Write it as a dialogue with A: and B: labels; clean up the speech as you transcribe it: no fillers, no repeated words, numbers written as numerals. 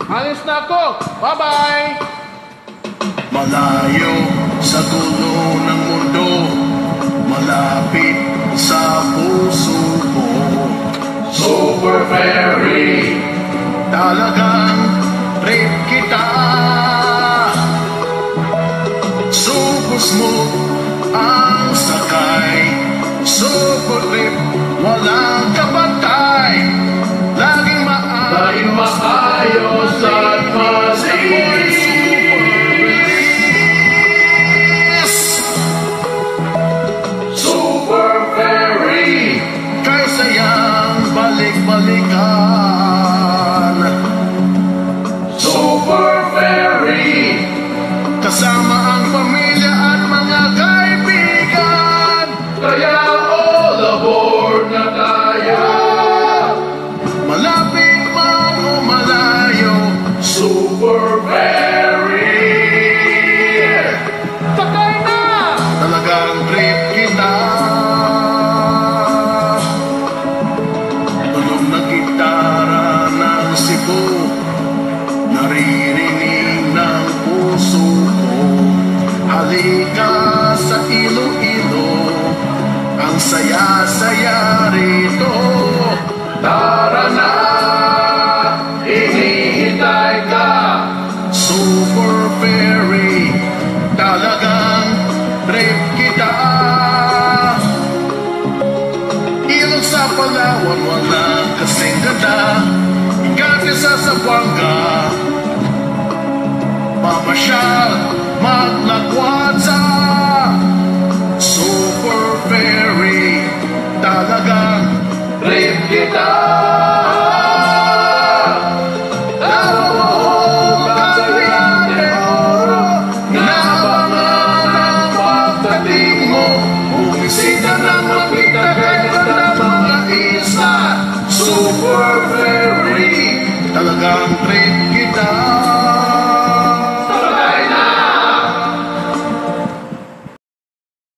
A: Alis na ako. Bye-bye!
B: Malayo sa dulo ng mundo, malapit sa puso mo.
A: Super Ferry,
B: Talagang trip kita. Subos mo ang sakay, super trip, walang kapatay. Laging
A: maayos at masinis. Super Ferry,
B: kay sayang balik-balikan.
A: Super Ferry,
B: Kasama ang pamilya at mga kaibigan.
A: kaya all aboard na tayo.
B: Malapit man o malayo,
A: Super Ferry, sakay na!
B: talagang trip kita. Tunog na gitara ng Cebu, naririnig ng puso ko. Halika sa Iloilo, ang saya-saya rito.
A: Tara na, hinihintay ka.
B: Super Ferry, talagang trip kita. Ilog sa Palawan, walang kasing ganda. Ikati sa Zamboanga, mamasyal, maglakwat sa Super Ferry, talagang
A: Trip kita.
B: Super Ferry, talagang trip kita.